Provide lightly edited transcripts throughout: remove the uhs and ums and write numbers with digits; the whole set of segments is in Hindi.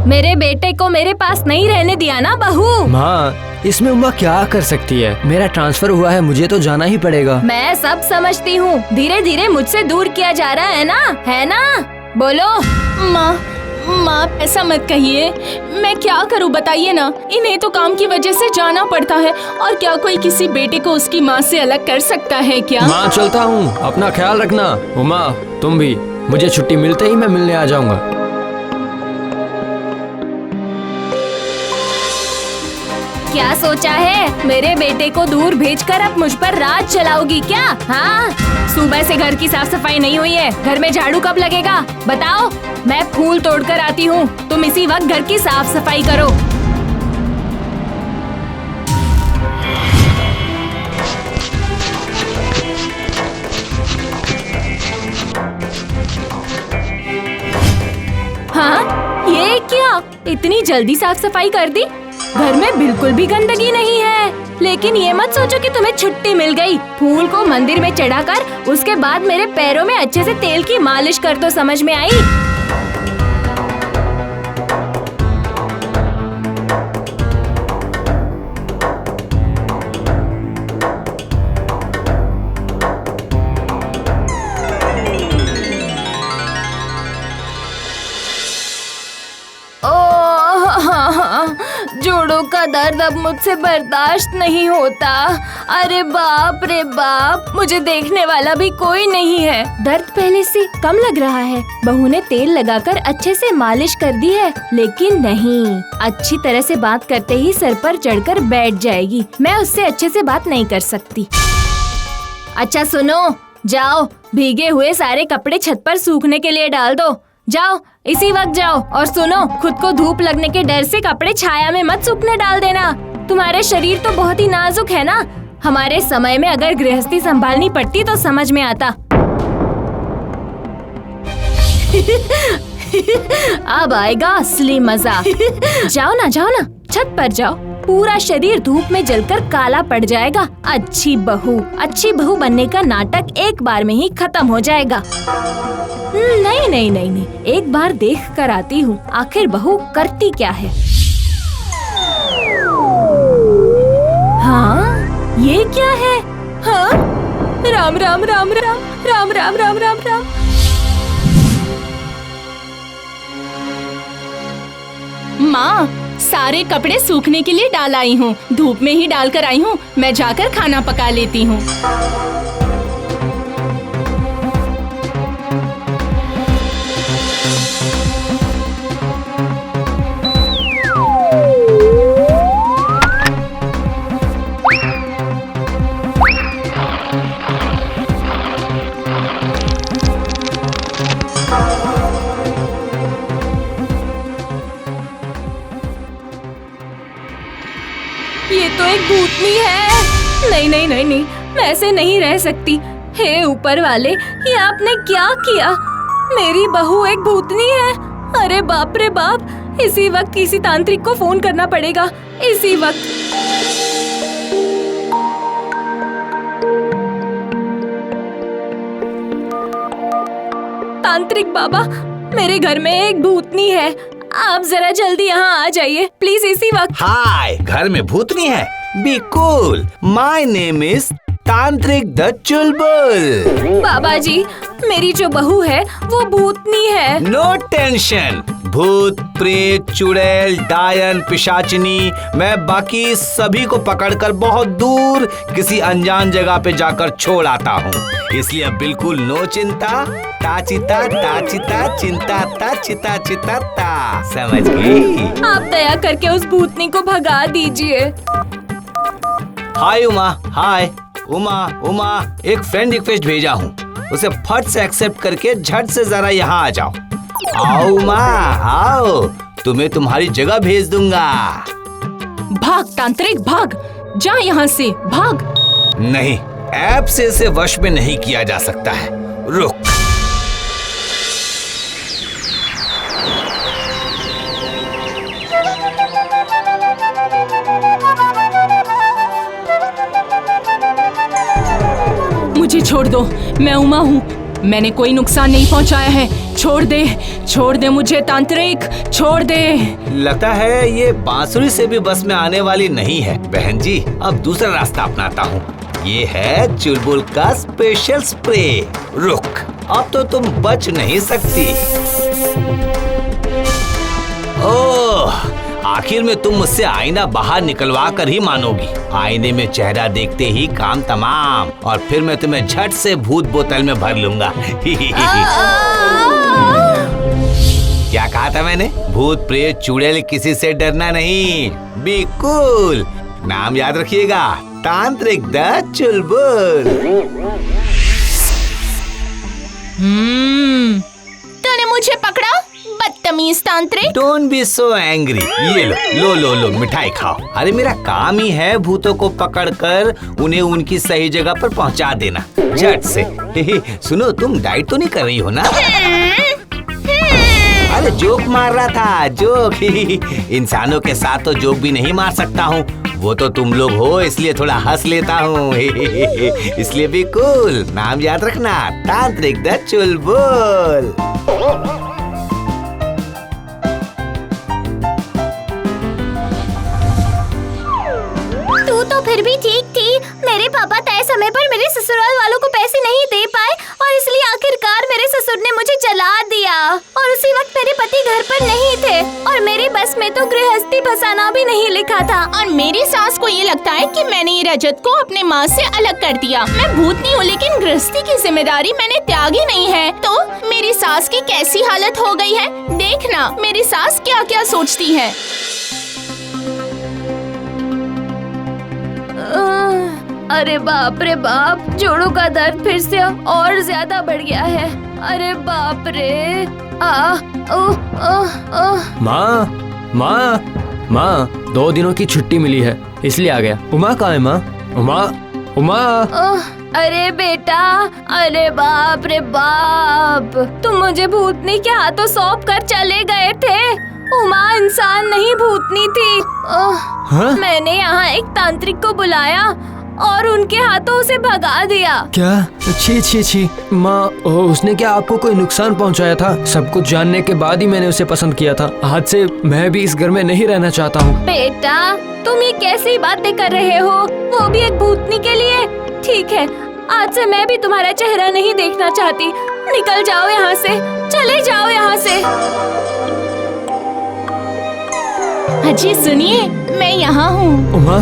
मेरे बेटे को मेरे पास नहीं रहने दिया ना बहू। माँ, इसमें उमा क्या कर सकती है? मेरा ट्रांसफर हुआ है, मुझे तो जाना ही पड़ेगा। मैं सब समझती हूँ, धीरे धीरे मुझसे दूर किया जा रहा है ना? बोलो। माँ ऐसा मत कहिए, मैं क्या करूँ बताइए ना। इन्हें तो काम की वजह से जाना पड़ता है, और क्या कोई किसी बेटे को उसकी माँ से अलग कर सकता है क्या? माँ चलता हूँ, अपना ख्याल रखना। उमा तुम भी, मुझे छुट्टी मिलते ही मैं मिलने आ जाऊंगा। क्या सोचा है? मेरे बेटे को दूर भेजकर अब मुझ पर राज चलाओगी क्या? हाँ, सुबह से घर की साफ सफाई नहीं हुई है, घर में झाड़ू कब लगेगा? बताओ। मैं फूल तोड़कर आती हूँ, तुम इसी वक्त घर की साफ सफाई करो। हाँ, ये क्या? इतनी जल्दी साफ सफाई कर दी? घर में बिल्कुल भी गंदगी नहीं है। लेकिन ये मत सोचो कि तुम्हें छुट्टी मिल गई। फूल को मंदिर में चढ़ाकर उसके बाद मेरे पैरों में अच्छे से तेल की मालिश कर, तो समझ में आई? जोड़ों का दर्द अब मुझसे बर्दाश्त नहीं होता। अरे बाप रे बाप, मुझे देखने वाला भी कोई नहीं है। दर्द पहले से कम लग रहा है। बहू ने तेल लगाकर अच्छे से मालिश कर दी है, लेकिन नहीं, अच्छी तरह से बात करते ही सर पर चढ़कर बैठ जाएगी। मैं उससे अच्छे से बात नहीं कर सकती। अच्छा सुनो, जाओ भीगे हुए सारे कपड़े छत पर सूखने के लिए डाल दो। जाओ, इसी वक्त जाओ। और सुनो, खुद को धूप लगने के डर से कपड़े छाया में मत सूखने डाल देना। तुम्हारे शरीर तो बहुत ही नाजुक है ना। हमारे समय में अगर गृहस्थी संभालनी पड़ती तो समझ में आता। अब आएगा असली मजा। जाओ ना, छत पर जाओ। पूरा शरीर धूप में जलकर काला पड़ जाएगा। अच्छी बहू बनने का नाटक एक बार में ही खत्म हो जाएगा। नहीं, एक बार देख कर आती हूँ, आखिर बहू करती क्या है। हाँ, ये क्या है? हाँ, राम राम राम राम राम राम राम राम राम। माँ, सारे कपड़े सूखने के लिए डाल आई हूँ, धूप में ही डाल कर आई हूँ। मैं जाकर खाना पका लेती हूँ। ये तो एक भूतनी है। नहीं, मैं ऐसे नहीं रह सकती। हे ऊपर वाले, ये आपने क्या किया? मेरी बहू एक भूतनी है। अरे बाप रे बाप, इसी वक्त किसी तांत्रिक को फोन करना पड़ेगा। इसी वक्त। तांत्रिक बाबा, मेरे घर में एक भूतनी है। आप जरा जल्दी यहाँ आ जाइए प्लीज, इसी वक्त। हाय, घर में भूतनी है? Be cool, my name is तांत्रिक द चुलबुल। बाबा जी, मेरी जो बहू है वो भूतनी है। नो टेंशन, भूत प्रेत चुड़ैल डायन पिशाचिनी मैं बाकी सभी को पकड़कर बहुत दूर किसी अनजान जगह पे जाकर छोड़ आता हूँ। इसलिए बिल्कुल नो चिंता। ताचिता ताचिता चिंता ताचिता चिता ता, समझ गई? आप दया करके उस भूतनी को भगा दीजिए। हाय उमा, हाय उमा, एक फ्रेंड रिक्वेस्ट भेजा हूँ, उसे फट से एक्सेप्ट करके झट से जरा यहाँ आ जाओ। आओ उमा, आओ, तुम्हें तुम्हारी जगह भेज दूंगा। भाग तांत्रिक, भाग, जा यहाँ से, भाग। नहीं, ऐप से इसे वश में नहीं किया जा सकता है। रुक। मुझे छोड़ दो, मैं उमा हूँ। मैंने कोई नुकसान नहीं पहुँचाया है। छोड़ दे मुझे तांत्रिक, छोड़ दे। लगता है ये बांसुरी से भी बस में आने वाली नहीं है। बहन जी, अब दूसरा रास्ता अपनाता हूँ। ये है चुलबुल का स्पेशल स्प्रे। रुक, अब तो तुम बच नहीं सकती। ओह, आखिर में तुम मुझसे आईना बाहर निकलवा कर ही मानोगी। आईने में चेहरा देखते ही काम तमाम, और फिर मैं तुम्हें झट से भूत बोतल में भर लूंगा। क्या कहा था मैंने? भूत प्रेत चुड़ैल किसी से डरना नहीं। Be cool. नाम याद रखिएगा, तांत्रिक द चुलबुल। तूने मुझे पकड़ा, बदतमीज तांत्रिक। Don't be so angry. ये लो मिठाई खाओ। अरे मेरा काम ही है भूतों को पकड़कर उन्हें उनकी सही जगह पर पहुंचा देना, झट से। सुनो, तुम डाइट तो नहीं कर रही हो ना? अरे जोक मार रहा था, जोक। इंसानों के साथ तो जोक भी नहीं मार सकता हूँ, वो तो तुम लोग हो, इसलिए थोड़ा हंस लेता हूँ। इसलिए भी कूल। नाम याद रखना, तांत्रिक द चुलबुल। तू तो फिर भी ठीक थी। मेरे पापा तय समय पर मेरे ससुराल वालों को पैसे नहीं दे पाए और इसलिए आखिरकार मेरे ससुर ने मुझे जला दिया। और उसी वक्त मेरे पति घर पर नहीं थे और मेरी बस में तो गृहस्थी बसाना भी नहीं लिखा था। और मेरी सास को ये लगता है कि मैंने ये रजत को अपने माँ से अलग कर दिया। मैं भूतनी हूँ, लेकिन गृहस्थी की जिम्मेदारी मैंने त्यागी नहीं है। तो मेरी सास की कैसी हालत हो गई है, देखना मेरी सास क्या क्या सोचती है। अरे बाप रे बाप, जोड़ों का दर्द फिर से और ज्यादा बढ़ गया है। अरे बाप रे। माँ, 2 दिनों की छुट्टी मिली है, इसलिए आ गया। उमा कहाँ है माँ? उमा। अरे बेटा, अरे बाप रे बाप, तुम मुझे भूतनी के हाथों सौंप कर चले गए थे। उमा इंसान नहीं भूतनी थी। हाँ? मैंने यहाँ एक तांत्रिक को बुलाया और उनके हाथों उसे भगा दिया। क्या? छी माँ, उसने क्या आपको कोई नुकसान पहुँचाया था? सब कुछ जानने के बाद ही मैंने उसे पसंद किया था। आज से मैं भी इस घर में नहीं रहना चाहता हूँ। बेटा, तुम ये कैसी बातें कर रहे हो, वो भी एक भूतनी के लिए? ठीक है, आज से मैं भी तुम्हारा चेहरा नहीं देखना चाहती। निकल जाओ यहाँ से, चले जाओ यहाँ से। अजी सुनिए, मैं यहाँ हूँ। उमा,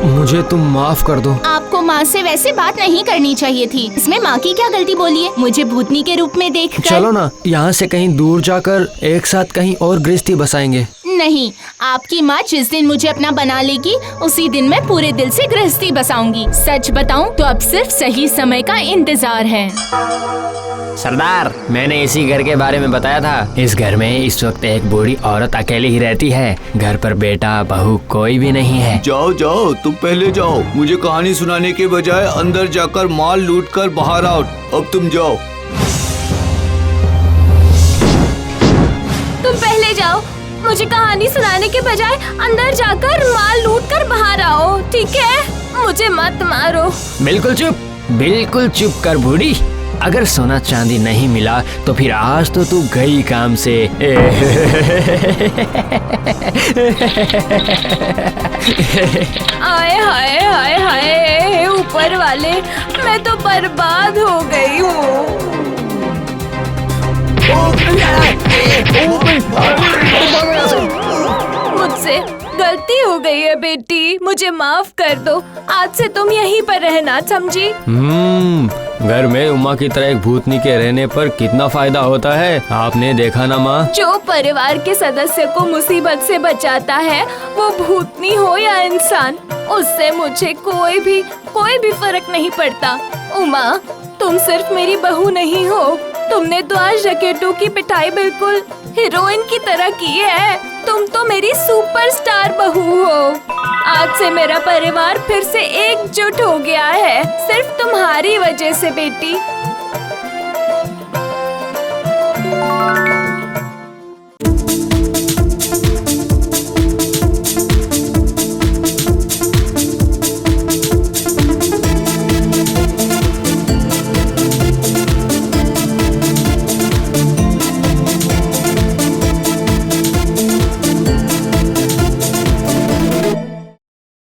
मुझे तुम माफ कर दो। आपको माँ से वैसे बात नहीं करनी चाहिए थी। इसमें माँ की क्या गलती बोली है, मुझे भूतनी के रूप में देखकर? चलो ना, यहाँ से कहीं दूर जाकर एक साथ कहीं और गृहस्थी बसाएंगे। नहीं, आपकी माँ जिस दिन मुझे अपना बना लेगी उसी दिन मैं पूरे दिल से गृहस्थी बसाऊंगी। सच बताऊं तो अब सिर्फ सही समय का इंतजार है। सरदार, मैंने इसी घर के बारे में बताया था। इस घर में इस वक्त एक बूढ़ी औरत अकेली ही रहती है। घर पर बेटा बहू कोई भी नहीं है। जाओ जाओ, तुम पहले जाओ। मुझे कहानी सुनाने के बजाय अंदर जाकर माल लूटकर बाहर आओ। अब तुम जाओ। तुम पहले जाओ, मुझे कहानी सुनाने के बजाय अंदर जाकर माल लूट कर बाहर आओ, ठीक है? मुझे मत मारो। बिल्कुल चुप कर बूढ़ी। अगर सोना चांदी नहीं मिला तो फिर आज तो तू गई काम से। आए हाय हाय हाय, ऊपर वाले, मैं तो बर्बाद हो गई हूँ। मुझसे गलती हो गई है बेटी, मुझे माफ कर दो। आज से तुम यहीं पर रहना, समझी? घर में उमा की तरह एक भूतनी के रहने पर कितना फायदा होता है, आपने देखा ना माँ। जो परिवार के सदस्य को मुसीबत से बचाता है, वो भूतनी हो या इंसान, उससे मुझे कोई भी फर्क नहीं पड़ता। उमा, तुम सिर्फ मेरी बहू नहीं हो, तुमने तो आज रकेटों की पिटाई बिल्कुल हीरोइन की तरह की है। तुम तो मेरी सुपरस्टार बहू हो। आज से मेरा परिवार फिर से एकजुट हो गया है, सिर्फ तुम्हारी वजह से बेटी।